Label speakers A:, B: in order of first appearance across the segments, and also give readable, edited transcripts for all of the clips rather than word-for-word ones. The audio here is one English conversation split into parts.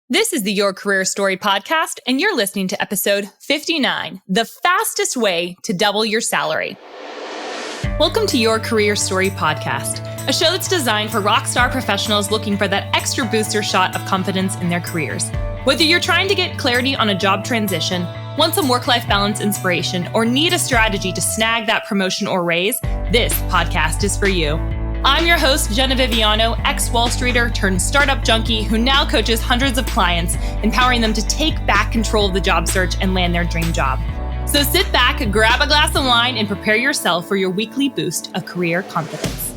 A: This is the Your Career Story podcast, and you're listening to episode 59, The Fastest Way to Double Your Salary. Welcome to Your Career Story podcast, a show that's designed for rockstar professionals looking for that extra booster shot of confidence in their careers. Whether you're trying to get clarity on a job transition, want some work-life balance inspiration, or need a strategy to snag that promotion or raise, this podcast is for you. I'm your host, Jenna Viviano, ex-Wall Streeter turned startup junkie who now coaches hundreds of clients, empowering them to take back control of the job search and land their dream job. So sit back, grab a glass of wine, and prepare yourself for your weekly boost of career confidence.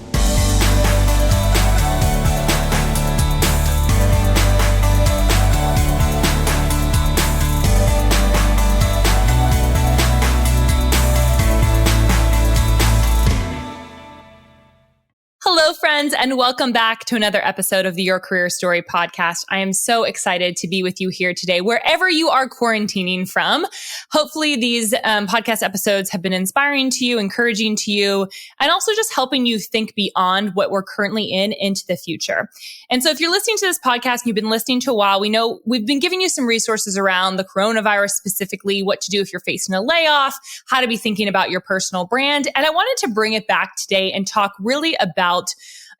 A: Hello, friends, and welcome back to another episode of the Your Career Story podcast. I am so excited to be with you here today, wherever you are quarantining from. Hopefully, these podcast episodes have been inspiring to you, encouraging to you, and also just helping you think beyond what we're currently in into the future. And so if you're listening to this podcast and you've been listening to a while, we know we've been giving you some resources around the coronavirus, specifically what to do if you're facing a layoff, how to be thinking about your personal brand. And I wanted to bring it back today and talk really about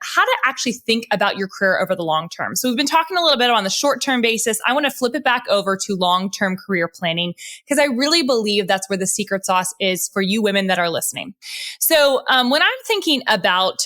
A: how to actually think about your career over the long term. So we've been talking a little bit on the short-term basis. I want to flip it back over to long-term career planning because I really believe that's where the secret sauce is for you women that are listening. So when I'm thinking about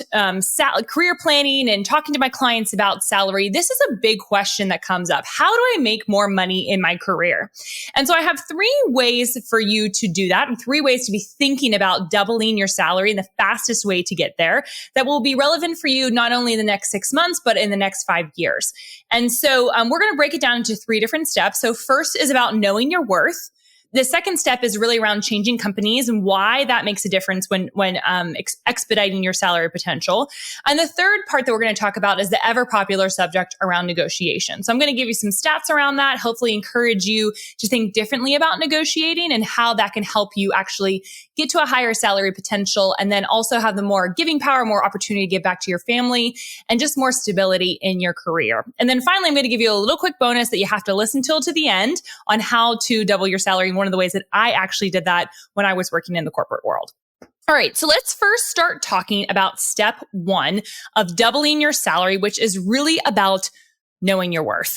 A: career planning and talking to my clients about salary, this is a big question that comes up. How do I make more money in my career? And so I have three ways for you to do that, and three ways to be thinking about doubling your salary and the fastest way to get there that will be relevant for you not only in the next 6 months, but in the next 5 years. And so we're going to break it down into three different steps. So first is about knowing your worth. The second step is really around changing companies and why that makes a difference when expediting your salary potential. And the third part that we're going to talk about is the ever popular subject around negotiation. So I'm going to give you some stats around that, hopefully encourage you to think differently about negotiating and how that can help you actually get to a higher salary potential and then also have the more giving power, more opportunity to give back to your family and just more stability in your career. And then finally, I'm going to give you a little quick bonus that you have to listen till to the end on how to double your salary. One of the ways that I actually did that when I was working in the corporate world. All right, so let's first start talking about step one of doubling your salary, which is really about knowing your worth.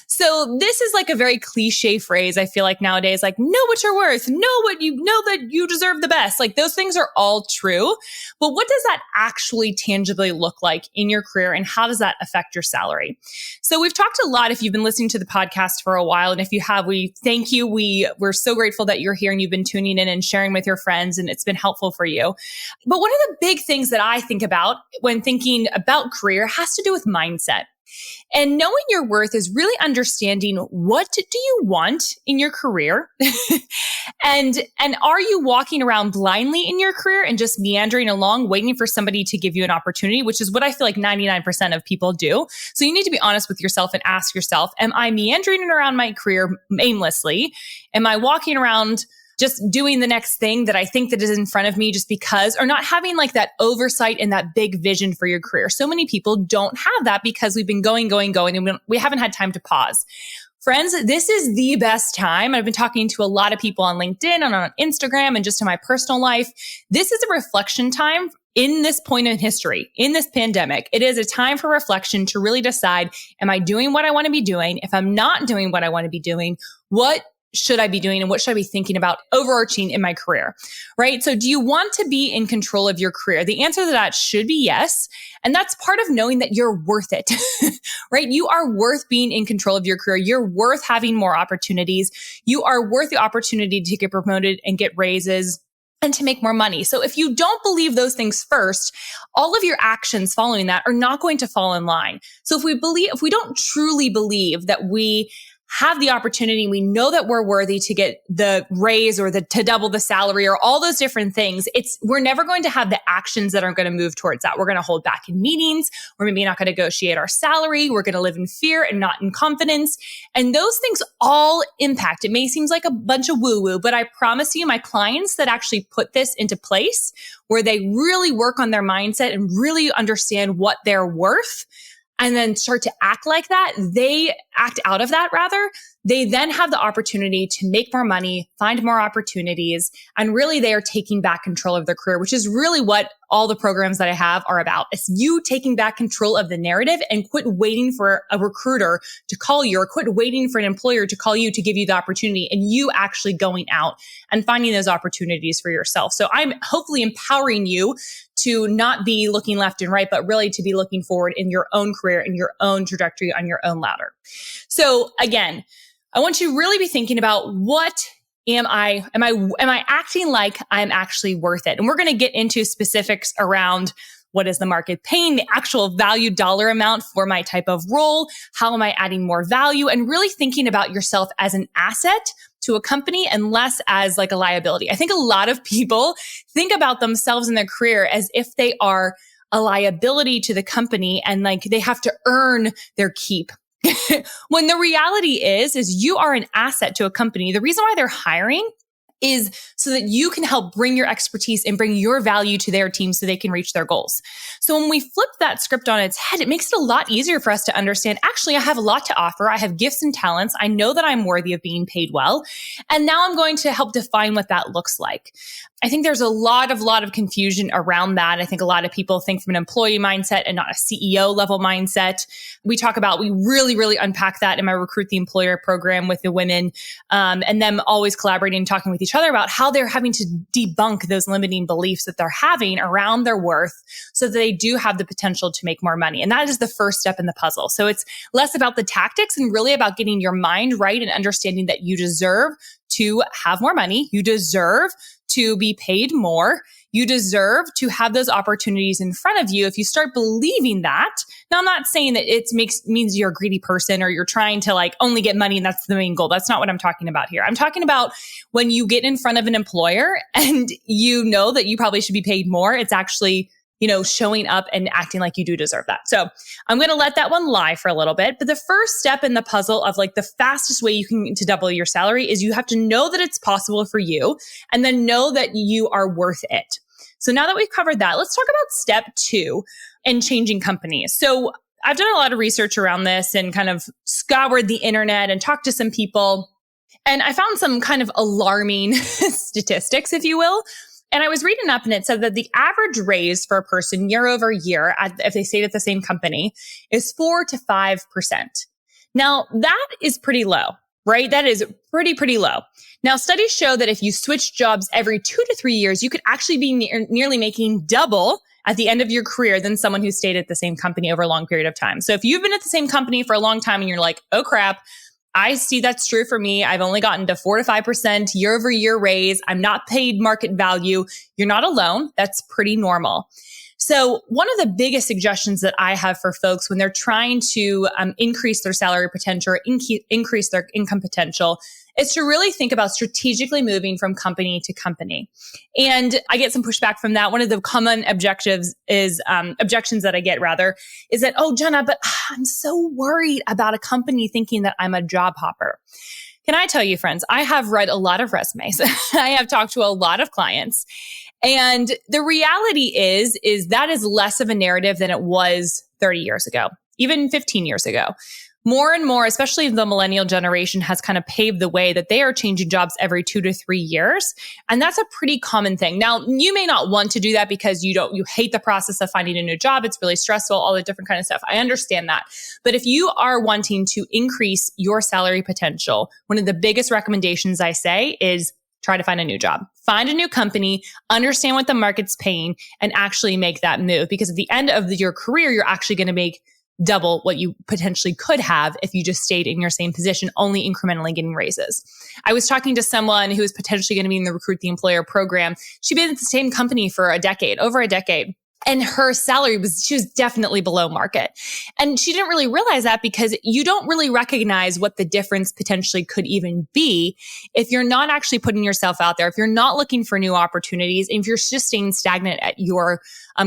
A: So this is like a very cliche phrase. I feel like nowadays, like know what you're worth, know that you deserve the best. Like those things are all true. But what does that actually tangibly look like in your career and how does that affect your salary? So we've talked a lot if you've been listening to the podcast for a while. And if you have, we thank you. We're so grateful that you're here and you've been tuning in and sharing with your friends and it's been helpful for you. But one of the big things that I think about when thinking about career has to do with mindset. And knowing your worth is really understanding what do you want in your career? and are you walking around blindly in your career and just meandering along, waiting for somebody to give you an opportunity, which is what I feel like 99% of people do. So you need to be honest with yourself and ask yourself, am I meandering around my career aimlessly? Am I walking around just doing the next thing that I think that is in front of me just because, or not having like that oversight and that big vision for your career? So many people don't have that because we've been going, and we haven't had time to pause. Friends, this is the best time. I've been talking to a lot of people on LinkedIn and on Instagram and just in my personal life. This is a reflection time in this point in history, in this pandemic. It is a time for reflection to really decide, am I doing what I want to be doing? If I'm not doing what I want to be doing, what should I be doing and what should I be thinking about overarching in my career, right? So do you want to be in control of your career? The answer to that should be yes. And that's part of knowing that you're worth it, right? You are worth being in control of your career. You're worth having more opportunities. You are worth the opportunity to get promoted and get raises and to make more money. So if you don't believe those things first, all of your actions following that are not going to fall in line. So if we don't truly believe that we have the opportunity, we know that we're worthy to get the raise or to double the salary or all those different things, we're never going to have the actions that are going to move towards that. We're going to hold back in meetings. We're maybe not going to negotiate our salary. We're going to live in fear and not in confidence. And those things all impact. It may seem like a bunch of woo-woo, but I promise you, my clients that actually put this into place where they really work on their mindset and really understand what they're worth, and then start to act like that, they act out of that rather, they then have the opportunity to make more money, find more opportunities, and really they are taking back control of their career, which is really what all the programs that I have are about. It's you taking back control of the narrative and quit waiting for a recruiter to call you or quit waiting for an employer to call you to give you the opportunity and you actually going out and finding those opportunities for yourself. So I'm hopefully empowering you to not be looking left and right, but really to be looking forward in your own career, in your own trajectory, on your own ladder. So again, I want you to really be thinking about what am I acting like I'm actually worth it? And we're going to get into specifics around what is the market paying, the actual value dollar amount for my type of role, how am I adding more value, and really thinking about yourself as an asset to a company and less as like a liability. I think a lot of people think about themselves in their career as if they are a liability to the company and like they have to earn their keep. When the reality is you are an asset to a company. The reason why they're hiring is so that you can help bring your expertise and bring your value to their team so they can reach their goals. So when we flip that script on its head, it makes it a lot easier for us to understand, actually, I have a lot to offer. I have gifts and talents. I know that I'm worthy of being paid well. And now I'm going to help define what that looks like. I think there's a lot of confusion around that. I think a lot of people think from an employee mindset and not a CEO level mindset. We really unpack that in my Recruit the Employer program with the women, and them always collaborating and talking with each other about how they're having to debunk those limiting beliefs that they're having around their worth so that they do have the potential to make more money. And that is the first step in the puzzle. So it's less about the tactics and really about getting your mind right and understanding that you deserve to have more money. You deserve to be paid more. You deserve to have those opportunities in front of you. If you start believing that, now I'm not saying that it means you're a greedy person or you're trying to like only get money and that's the main goal. That's not what I'm talking about here. I'm talking about when you get in front of an employer and you know that you probably should be paid more, it's actually, showing up and acting like you do deserve that. So I'm going to let that one lie for a little bit. But the first step in the puzzle of like the fastest way you can to double your salary is you have to know that it's possible for you and then know that you are worth it. So now that we've covered that, let's talk about step 2 in changing companies. So I've done a lot of research around this and kind of scoured the internet and talked to some people. And I found some kind of alarming statistics, if you will. And I was reading up and it said that the average raise for a person year over year, if they stayed at the same company, is 4 to 5%. Now, that is pretty low, right? That is pretty low. Now, studies show that if you switch jobs every 2 to 3 years, you could actually be nearly making double at the end of your career than someone who stayed at the same company over a long period of time. So if you've been at the same company for a long time and you're like, oh crap, I see that's true for me. I've only gotten to 4 to 5% year over year raise. I'm not paid market value. You're not alone. That's pretty normal. So one of the biggest suggestions that I have for folks when they're trying to increase their salary potential, increase their income potential, is to really think about strategically moving from company to company. And I get some pushback from that. One of the common objections that I get is that, oh, Jenna, but I'm so worried about a company thinking that I'm a job hopper. Can I tell you, friends, I have read a lot of resumes. I have talked to a lot of clients. And the reality is that is less of a narrative than it was 30 years ago, even 15 years ago. More and more, especially the millennial generation, has kind of paved the way that they are changing jobs every 2 to 3 years. And that's a pretty common thing. Now, you may not want to do that because you hate the process of finding a new job. It's really stressful, all the different kind of stuff. I understand that. But if you are wanting to increase your salary potential, one of the biggest recommendations I say is try to find a new job. Find a new company, understand what the market's paying, and actually make that move. Because at the end of your career, you're actually going to make double what you potentially could have if you just stayed in your same position, only incrementally getting raises. I was talking to someone who was potentially going to be in the Recruit the Employer program. She'd been at the same company for over a decade. And her salary she was definitely below market. And she didn't really realize that because you don't really recognize what the difference potentially could even be if you're not actually putting yourself out there, if you're not looking for new opportunities, and if you're just staying stagnant at your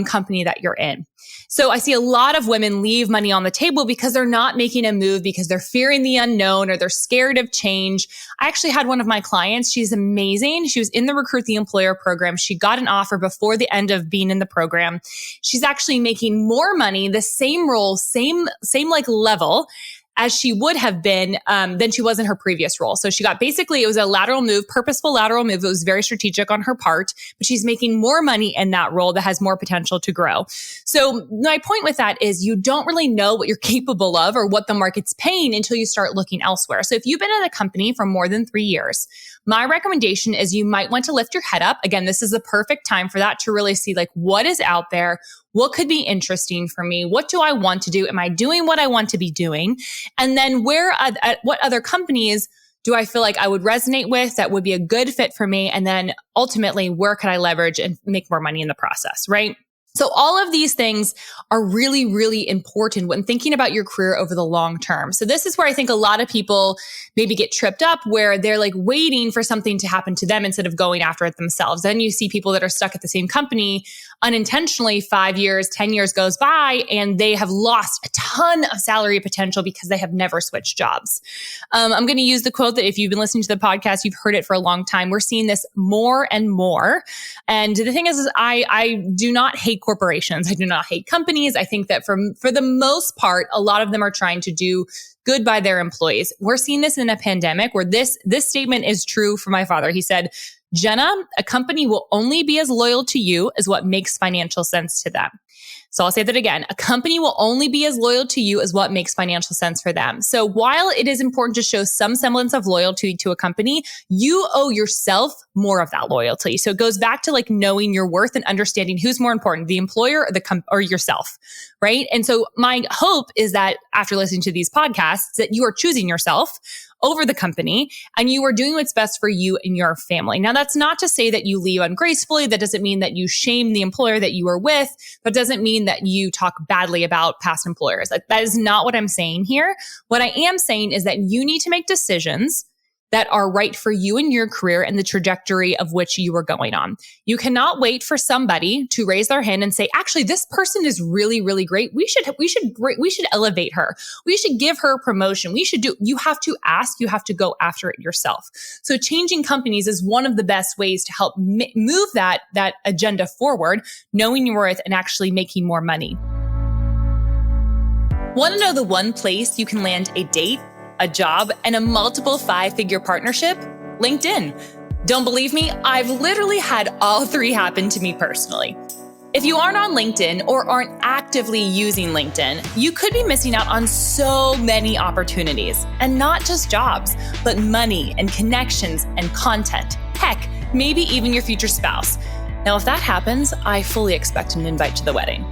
A: company that you're in. So I see a lot of women leave money on the table because they're not making a move because they're fearing the unknown or they're scared of change. I actually had one of my clients. She's amazing. She was in the Recruit the Employer program. She got an offer before the end of being in the program. She's actually making more money, the same role, same like level as she would have been than she was in her previous role. So she got basically, it was a lateral move, purposeful lateral move. It was very strategic on her part, but she's making more money in that role that has more potential to grow. So my point with that is you don't really know what you're capable of or what the market's paying until you start looking elsewhere. So if you've been at a company for more than 3 years, my recommendation is you might want to lift your head up. Again, this is the perfect time for that to really see like what is out there. What could be interesting for me? What do I want to do? Am I doing what I want to be doing? And then what other companies do I feel like I would resonate with that would be a good fit for me? And then ultimately, where could I leverage and make more money in the process, right? So all of these things are really, really important when thinking about your career over the long term. So this is where I think a lot of people maybe get tripped up, where they're like waiting for something to happen to them instead of going after it themselves. Then you see people that are stuck at the same company unintentionally. 5 years, 10 years goes by and they have lost a ton of salary potential because they have never switched jobs. I'm going to use the quote that if you've been listening to the podcast, you've heard it for a long time. We're seeing this more and more. And the thing is I do not hate corporations. I do not hate companies. I think that for the most part, a lot of them are trying to do good by their employees. We're seeing this in a pandemic where this statement is true for my father. He said, Jenna, a company will only be as loyal to you as what makes financial sense to them. So I'll say that again. A company will only be as loyal to you as what makes financial sense for them. So while it is important to show some semblance of loyalty to a company, you owe yourself more of that loyalty. So it goes back to like knowing your worth and understanding who's more important, the employer or or yourself, right? And so my hope is that after listening to these podcasts, that you are choosing yourself over the company and you are doing what's best for you and your family. Now, that's not to say that you leave ungracefully. That doesn't mean that you shame the employer that you were with. That doesn't mean that you talk badly about past employers. That is not what I'm saying here. What I am saying is that you need to make decisions that are right for you and your career and the trajectory of which you are going on. You cannot wait for somebody to raise their hand and say, actually, this person is really, really great. We should elevate her. We should give her a promotion. You have to ask, you have to go after it yourself. So changing companies is one of the best ways to help move that agenda forward, knowing your worth and actually making more money. Want to know the one place you can land a date, a job, and a multiple 5-figure partnership? LinkedIn. Don't believe me? I've literally had all 3 happen to me personally. If you aren't on LinkedIn or aren't actively using LinkedIn, you could be missing out on so many opportunities, and not just jobs, but money and connections and content. Heck, maybe even your future spouse. Now, if that happens, I fully expect an invite to the wedding.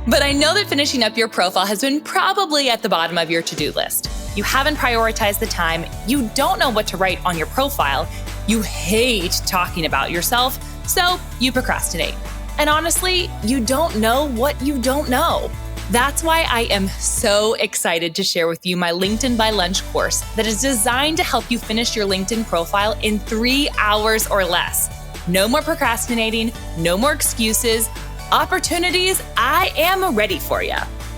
A: But I know that finishing up your profile has been probably at the bottom of your to-do list. You haven't prioritized the time. You don't know what to write on your profile. You hate talking about yourself, so you procrastinate. And honestly, you don't know what you don't know. That's why I am so excited to share with you my LinkedIn by Lunch course that is designed to help you finish your LinkedIn profile in 3 hours or less. No more procrastinating, no more excuses. Opportunities, I am ready for you.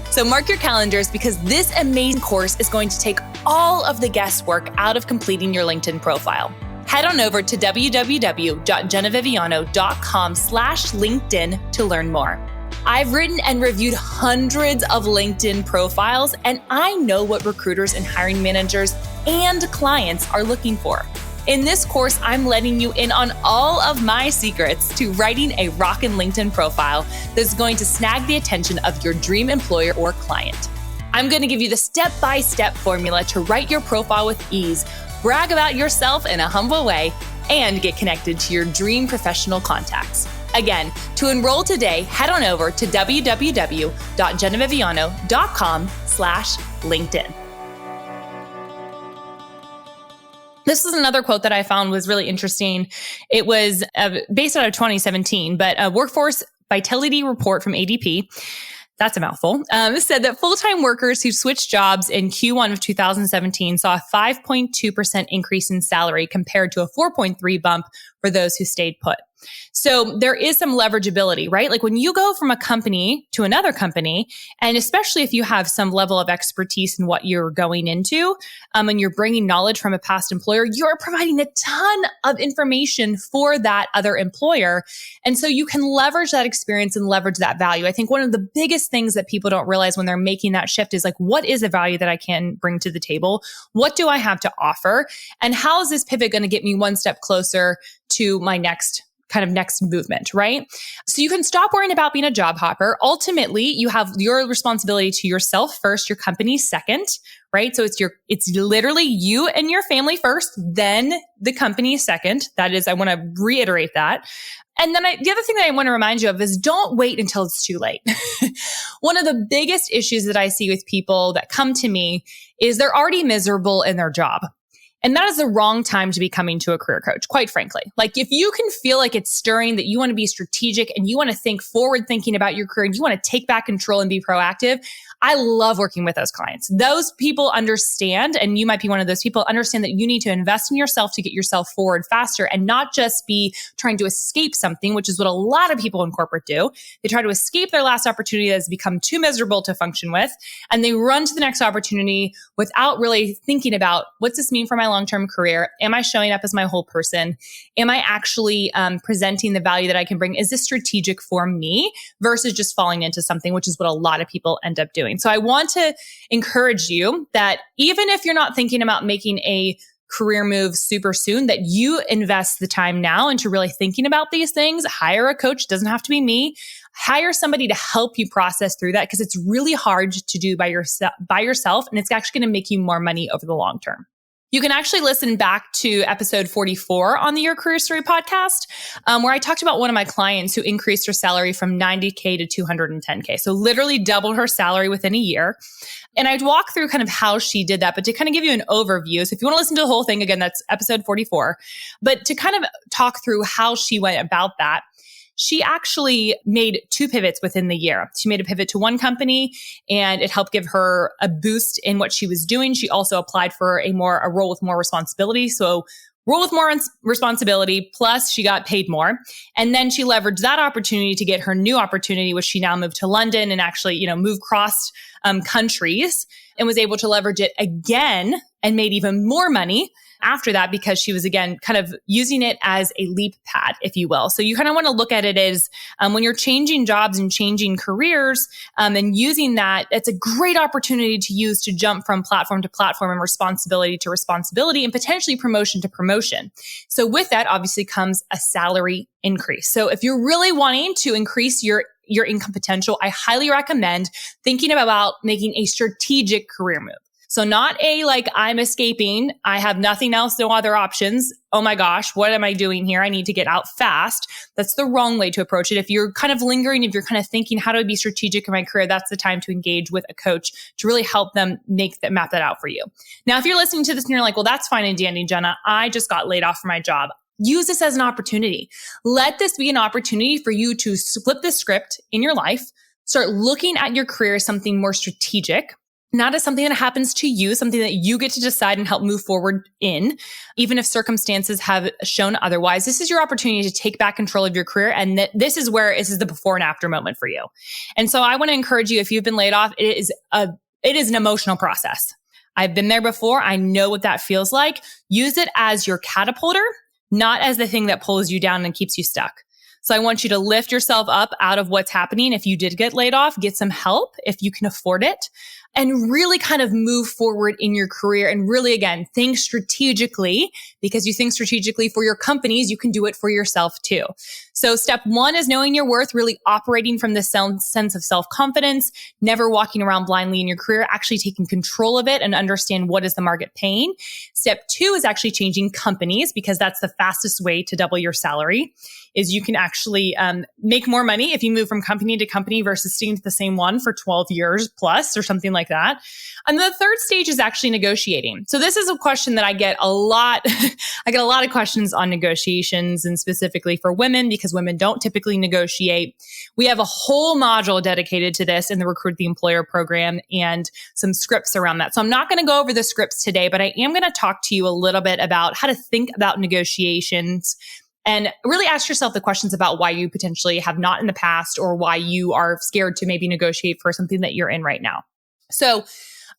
A: So mark your calendars because this amazing course is going to take all of the guesswork out of completing your LinkedIn profile. Head on over to www.jennaviviano.com/LinkedIn to learn more. I've written and reviewed hundreds of LinkedIn profiles, and I know what recruiters and hiring managers and clients are looking for. In this course, I'm letting you in on all of my secrets to writing a rockin' LinkedIn profile that's going to snag the attention of your dream employer or client. I'm going to give you the step-by-step formula to write your profile with ease, brag about yourself in a humble way, and get connected to your dream professional contacts. Again, to enroll today, head on over to www.jennaviviano.com/LinkedIn. This is another quote that I found was really interesting. It was based out of 2017, but a workforce vitality report from ADP, that's a mouthful, said that full-time workers who switched jobs in Q1 of 2017 saw a 5.2% increase in salary compared to a 4.3% bump for those who stayed put. So there is some leverageability, right? Like when you go from a company to another company, and especially if you have some level of expertise in what you're going into, and you're bringing knowledge from a past employer, you're providing a ton of information for that other employer. And so you can leverage that experience and leverage that value. I think one of the biggest things that people don't realize when they're making that shift is like, what is the value that I can bring to the table? What do I have to offer? And how is this pivot going to get me one step closer to my next movement, right? So you can stop worrying about being a job hopper. Ultimately, you have your responsibility to yourself first, your company second, right? So it's literally you and your family first, then the company second. That is, I want to reiterate that. And then the other thing that I want to remind you of is don't wait until it's too late. One of the biggest issues that I see with people that come to me is they're already miserable in their job. And that is the wrong time to be coming to a career coach, quite frankly. Like if you can feel like it's stirring, that you want to be strategic and you want to think forward thinking about your career and you want to take back control and be proactive, I love working with those clients. Those people understand, and you might be one of those people, understand that you need to invest in yourself to get yourself forward faster and not just be trying to escape something, which is what a lot of people in corporate do. They try to escape their last opportunity that has become too miserable to function with, and they run to the next opportunity without really thinking about, what's this mean for my long-term career? Am I showing up as my whole person? Am I actually presenting the value that I can bring? Is this strategic for me versus just falling into something, which is what a lot of people end up doing. So I want to encourage you that even if you're not thinking about making a career move super soon, that you invest the time now into really thinking about these things. Hire a coach. It doesn't have to be me. Hire somebody to help you process through that because it's really hard to do by yourself, and it's actually going to make you more money over the long term. You can actually listen back to episode 44 on the Your Career Story podcast, where I talked about one of my clients who increased her salary from $90K to $210K. So literally doubled her salary within a year. And I'd walk through kind of how she did that, but to kind of give you an overview. So if you want to listen to the whole thing, again, that's episode 44. But to kind of talk through how she went about that, she actually made 2 pivots within the year. She made a pivot to one company and it helped give her a boost in what she was doing. She also applied for a role with more responsibility. So role with more responsibility, plus she got paid more. And then she leveraged that opportunity to get her new opportunity, which she now moved to London and actually, moved cross countries and was able to leverage it again and made even more money after that because she was, again, kind of using it as a leap pad, if you will. So you kind of want to look at it as when you're changing jobs and changing careers and using that, it's a great opportunity to use to jump from platform to platform and responsibility to responsibility and potentially promotion to promotion. So with that, obviously comes a salary increase. So if you're really wanting to increase your income potential, I highly recommend thinking about making a strategic career move. So not I'm escaping. I have nothing else, no other options. Oh my gosh, what am I doing here? I need to get out fast. That's the wrong way to approach it. If you're kind of lingering, if you're kind of thinking, how do I be strategic in my career? That's the time to engage with a coach to really help them map that out for you. Now, if you're listening to this and you're like, well, that's fine and dandy, Jenna. I just got laid off from my job. Use this as an opportunity. Let this be an opportunity for you to flip the script in your life, start looking at your career as something more strategic, not as something that happens to you, something that you get to decide and help move forward in, even if circumstances have shown otherwise. This is your opportunity to take back control of your career. And this is the before and after moment for you. And so I want to encourage you, if you've been laid off, it is an emotional process. I've been there before. I know what that feels like. Use it as your catapulter, not as the thing that pulls you down and keeps you stuck. So I want you to lift yourself up out of what's happening. If you did get laid off, get some help if you can afford it, and really kind of move forward in your career and really, again, think strategically, because you think strategically for your companies, you can do it for yourself too. So step 1 is knowing your worth, really operating from the sense of self-confidence, never walking around blindly in your career, actually taking control of it and understand what is the market paying. Step 2 is actually changing companies, because that's the fastest way to double your salary. Is you can actually make more money if you move from company to company versus sticking to the same one for 12 years plus or something like that. And the third stage is actually negotiating. So this is a question that I get a lot. I get a lot of questions on negotiations, and specifically for women, because women don't typically negotiate. We have a whole module dedicated to this in the Recruit the Employer program and some scripts around that. So I'm not going to go over the scripts today, but I am going to talk to you a little bit about how to think about negotiations and really ask yourself the questions about why you potentially have not in the past or why you are scared to maybe negotiate for something that you're in right now. So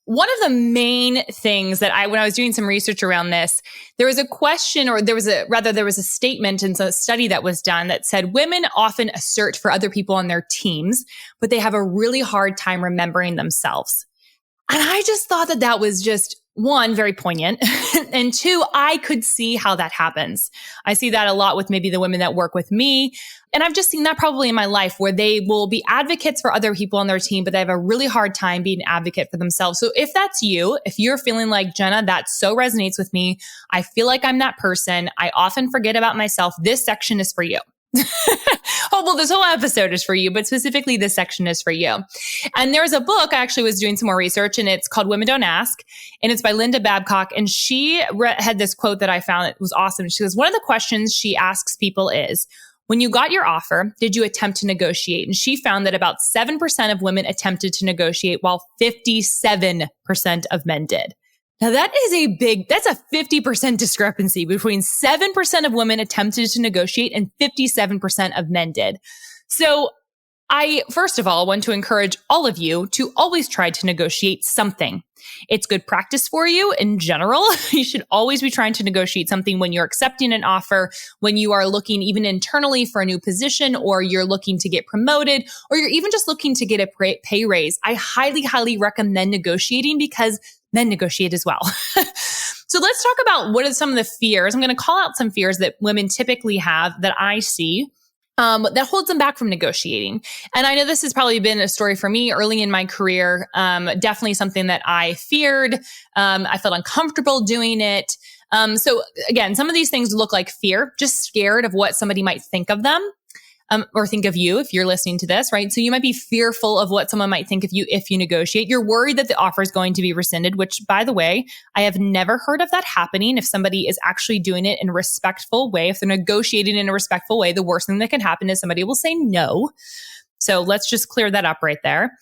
A: one of the main things that when I was doing some research around this, there was a question, or there was a statement in a study that was done that said women often assert for other people on their teams, but they have a really hard time remembering themselves. And I just thought that was just, one, very poignant. And two, I could see how that happens. I see that a lot with maybe the women that work with me. And I've just seen that probably in my life, where they will be advocates for other people on their team, but they have a really hard time being an advocate for themselves. So if that's you, if you're feeling like, Jenna, that so resonates with me, I feel like I'm that person, I often forget about myself, this section is for you. Well, this whole episode is for you, but specifically this section is for you. And there's a book, I actually was doing some more research, and it's called Women Don't Ask, and it's by Linda Babcock. And she had this quote that I found that was awesome. She goes, one of the questions she asks people is, when you got your offer, did you attempt to negotiate? And she found that about 7% of women attempted to negotiate, while 57% of men did. Now that's a 50% discrepancy between 7% of women attempted to negotiate and 57% of men did. So I, first of all, want to encourage all of you to always try to negotiate something. It's good practice for you in general. You should always be trying to negotiate something when you're accepting an offer, when you are looking even internally for a new position, or you're looking to get promoted, or you're even just looking to get a pay raise. I highly, highly recommend negotiating, because men negotiate as well. So let's talk about what are some of the fears. I'm going to call out some fears that women typically have that I see that holds them back from negotiating. And I know this has probably been a story for me early in my career. Definitely something that I feared. I felt uncomfortable doing it. So again, some of these things look like fear, just scared of what somebody might think of them. Or think of you if you're listening to this, right? So you might be fearful of what someone might think of you if you negotiate. You're worried that the offer is going to be rescinded, which, by the way, I have never heard of that happening. If somebody is actually doing it in a respectful way, if they're negotiating in a respectful way, the worst thing that can happen is somebody will say no. So let's just clear that up right there.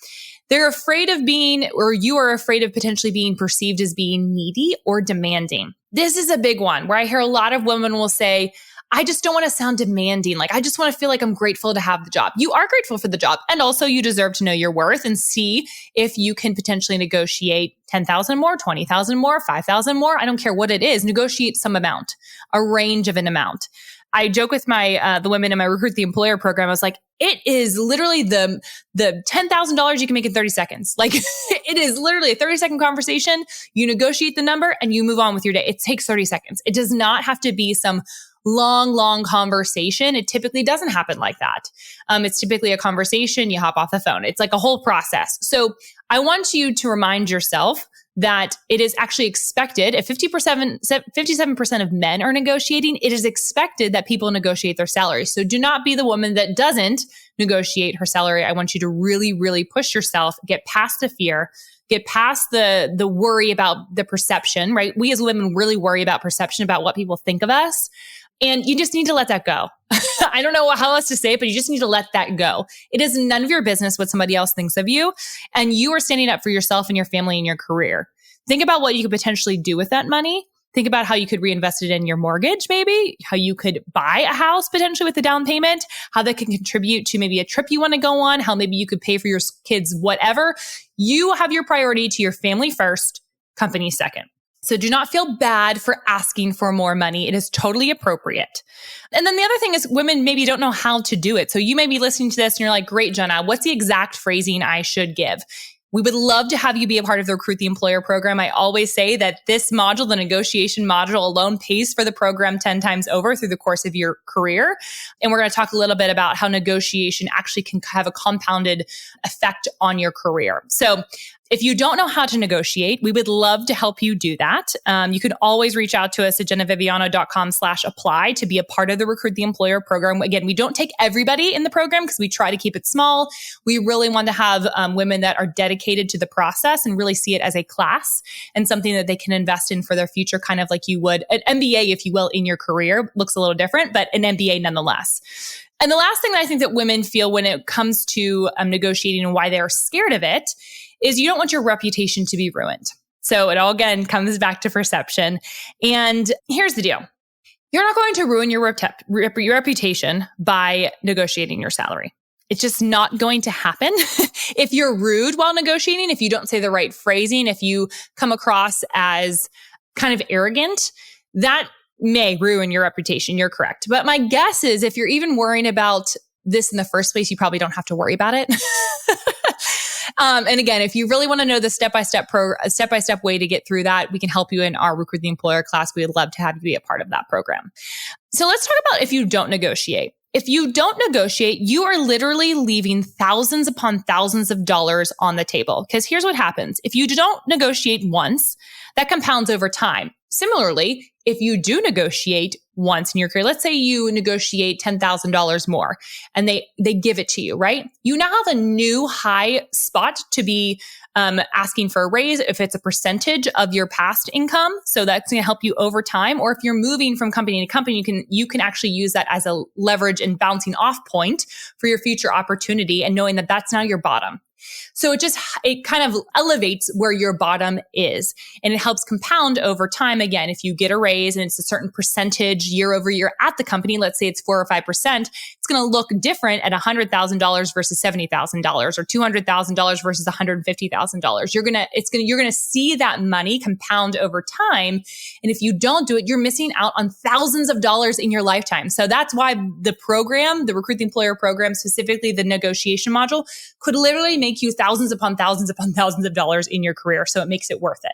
A: They're afraid of being, or you are afraid of potentially being perceived as being needy or demanding. This is a big one where I hear a lot of women will say, I just don't want to sound demanding. Like, I just want to feel like I'm grateful to have the job. You are grateful for the job. And also you deserve to know your worth and see if you can potentially negotiate 10,000 more, 20,000 more, 5,000 more. I don't care what it is. Negotiate some amount, a range of an amount. I joke with my the women in my Recruit the Employer program. I was like, it is literally the $10,000 you can make in 30 seconds. Like, it is literally a 30-second conversation. You negotiate the number and you move on with your day. It takes 30 seconds. It does not have to be some long conversation. It typically doesn't happen like that. It's typically a conversation. You hop off the phone. It's like a whole process. So I want you to remind yourself that it is actually expected, if 57% of men are negotiating, it is expected that people negotiate their salary. So do not be the woman that doesn't negotiate her salary. I want you to really, really push yourself, get past the fear, get past the worry about the perception, right? We as women really worry about perception, about what people think of us. And you just need to let that go. I don't know how else to say it, but you just need to let that go. It is none of your business what somebody else thinks of you. And you are standing up for yourself and your family and your career. Think about what you could potentially do with that money. Think about how you could reinvest it in your mortgage, maybe, how you could buy a house potentially with a down payment, how that can contribute to maybe a trip you want to go on, how maybe you could pay for your kids, whatever. You have your priority to your family first, company second. So do not feel bad for asking for more money. It is totally appropriate. And then the other thing is women maybe don't know how to do it. So you may be listening to this and you're like, great, Jenna, what's the exact phrasing I should give? We would love to have you be a part of the Recruit the Employer program. I always say that this module, the negotiation module alone, pays for the program 10 times over through the course of your career. And we're going to talk a little bit about how negotiation actually can have a compounded effect on your career. So if you don't know how to negotiate, we would love to help you do that. You can always reach out to us at jennaviviano.com/apply to be a part of the Recruit the Employer program. Again, we don't take everybody in the program because we try to keep it small. We really want to have women that are dedicated to the process and really see it as a class and something that they can invest in for their future, kind of like you would an MBA, if you will, in your career. Looks a little different, but an MBA nonetheless. And the last thing that I think that women feel when it comes to negotiating and why they're scared of it is you don't want your reputation to be ruined. So it all, again, comes back to perception. And here's the deal. You're not going to ruin your reputation by negotiating your salary. It's just not going to happen. If you're rude while negotiating, if you don't say the right phrasing, if you come across as kind of arrogant, that may ruin your reputation. You're correct. But my guess is if you're even worrying about this in the first place, you probably don't have to worry about it. And again, if you really want to know the step-by-step way to get through that, we can help you in our Recruit the Employer class. We would love to have you be a part of that program. So let's talk about if you don't negotiate. If you don't negotiate, you are literally leaving thousands upon thousands of dollars on the table. Because here's what happens. If you don't negotiate once, that compounds over time. Similarly, if you do negotiate once in your career, let's say you negotiate $10,000 more and they give it to you, right? You now have a new high spot to be asking for a raise if it's a percentage of your past income. So that's going to help you over time. Or if you're moving from company to company, you can actually use that as a leverage and bouncing off point for your future opportunity and knowing that that's now your bottom. So it kind of elevates where your bottom is, and it helps compound over time. Again, if you get a raise and it's a certain percentage year over year at the company, let's say it's 4 or 5%, it's going to look different at $100,000 versus $70,000 or $200,000 versus $150,000. You're going to see that money compound over time. And if you don't do it, you're missing out on thousands of dollars in your lifetime. So that's why the program, the Recruit the Employer program, specifically the negotiation module, could literally make you thousands upon thousands upon thousands of dollars in your career. So it makes it worth it.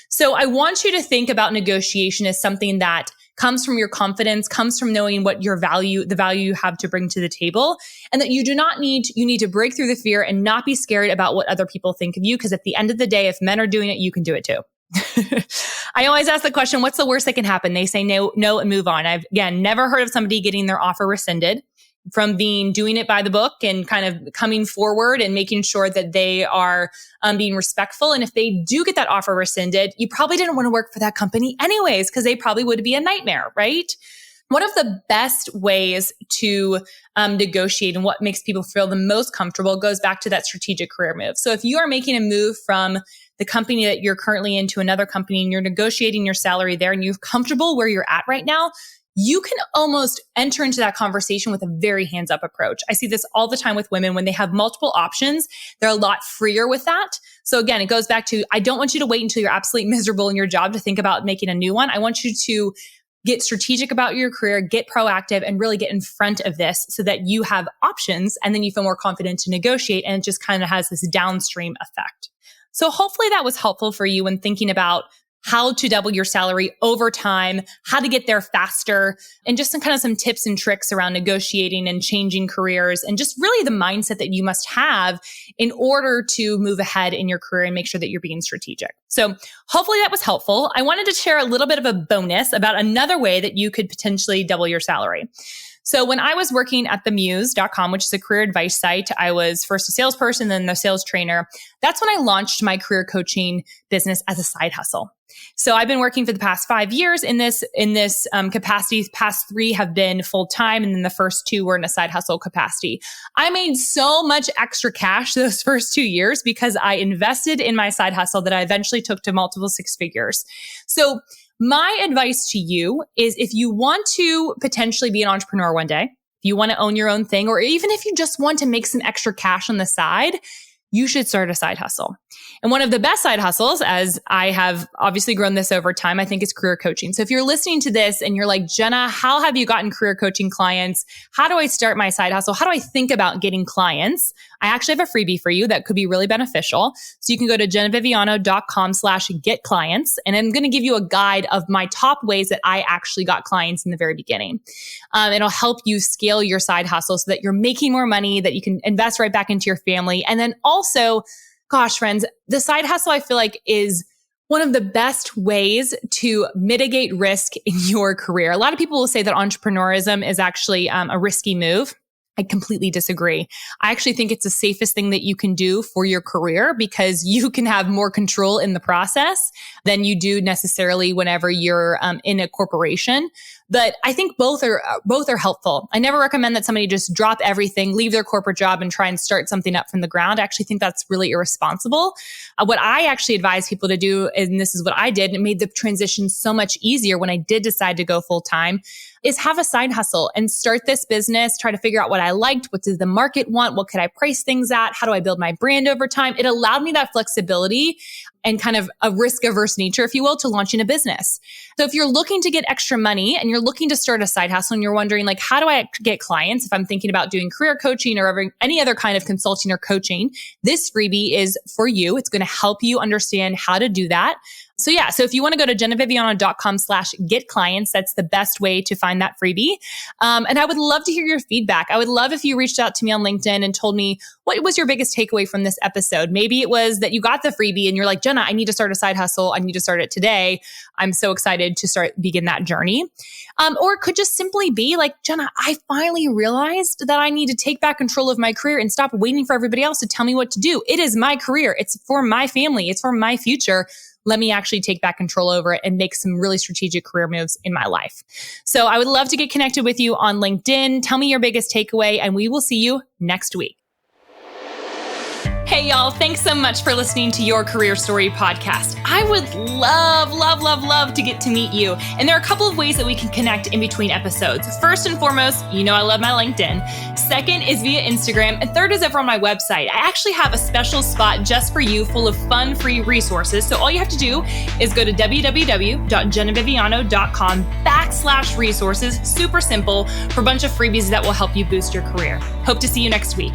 A: So I want you to think about negotiation as something that comes from your confidence, comes from knowing what the value you have to bring to the table, and that you need to break through the fear and not be scared about what other people think of you. Because at the end of the day, if men are doing it, you can do it too. I always ask the question, what's the worst that can happen? They say no, and move on. I've, again, never heard of somebody getting their offer rescinded from doing it by the book and kind of coming forward and making sure that they are being respectful. And if they do get that offer rescinded, you probably didn't want to work for that company anyways, because they probably would be a nightmare, right? One of the best ways to negotiate and what makes people feel the most comfortable goes back to that strategic career move. So if you are making a move from the company that you're currently in to another company and you're negotiating your salary there and you're comfortable where you're at right now, you can almost enter into that conversation with a very hands-up approach. I see this all the time with women when they have multiple options. They're a lot freer with that. So again, it goes back to, I don't want you to wait until you're absolutely miserable in your job to think about making a new one. I want you to get strategic about your career, get proactive, and really get in front of this so that you have options and then you feel more confident to negotiate, and it just kind of has this downstream effect. So hopefully that was helpful for you when thinking about how to double your salary over time, how to get there faster, and just some tips and tricks around negotiating and changing careers, and just really the mindset that you must have in order to move ahead in your career and make sure that you're being strategic. So hopefully that was helpful. I wanted to share a little bit of a bonus about another way that you could potentially double your salary. So when I was working at themuse.com, which is a career advice site, I was first a salesperson, then the sales trainer. That's when I launched my career coaching business as a side hustle. So I've been working for the past 5 years in this capacity. The past 3 have been full time, and then the first 2 were in a side hustle capacity. I made so much extra cash those first 2 years because I invested in my side hustle that I eventually took to multiple 6 figures. So my advice to you is, if you want to potentially be an entrepreneur one day, if you want to own your own thing, or even if you just want to make some extra cash on the side, you should start a side hustle. And one of the best side hustles, as I have obviously grown this over time, I think is career coaching. So if you're listening to this and you're like, Jenna, how have you gotten career coaching clients? How do I start my side hustle? How do I think about getting clients? I actually have a freebie for you that could be really beneficial. So you can go to jennaviviano.com/get clients. And I'm going to give you a guide of my top ways that I actually got clients in the very beginning. It'll help you scale your side hustle so that you're making more money, that you can invest right back into your family. And then also, gosh, friends, the side hustle, I feel like, is one of the best ways to mitigate risk in your career. A lot of people will say that entrepreneurism is actually a risky move. I completely disagree. I actually think it's the safest thing that you can do for your career, because you can have more control in the process than you do necessarily whenever you're in a corporation. But I think both are helpful. I never recommend that somebody just drop everything, leave their corporate job and try and start something up from the ground. I actually think that's really irresponsible. What I actually advise people to do, and this is what I did, and it made the transition so much easier when I did decide to go full time, is have a side hustle and start this business, try to figure out what I liked, what did the market want, what could I price things at, how do I build my brand over time? It allowed me that flexibility and kind of a risk-averse nature, if you will, to launching a business. So if you're looking to get extra money and you're looking to start a side hustle and you're wondering, like, how do I get clients if I'm thinking about doing career coaching or any other kind of consulting or coaching, this freebie is for you. It's going to help you understand how to do that. So if you want to go to jennaviviano.com/get clients, that's the best way to find that freebie. And I would love to hear your feedback. I would love if you reached out to me on LinkedIn and told me, what was your biggest takeaway from this episode? Maybe it was that you got the freebie and you're like, Jenna, I need to start a side hustle. I need to start it today. I'm so excited to begin that journey. Or it could just simply be like, Jenna, I finally realized that I need to take back control of my career and stop waiting for everybody else to tell me what to do. It is my career. It's for my family. It's for my future. Let me actually take back control over it and make some really strategic career moves in my life. So I would love to get connected with you on LinkedIn. Tell me your biggest takeaway, and we will see you next week. Hey, y'all. Thanks so much for listening to Your Career Story podcast. I would love to get to meet you. And there are a couple of ways that we can connect in between episodes. First and foremost, you know I love my LinkedIn. Second is via Instagram. And third is over on my website. I actually have a special spot just for you full of fun, free resources. So all you have to do is go to www.jennaviviano.com/resources. Super simple, for a bunch of freebies that will help you boost your career. Hope to see you next week.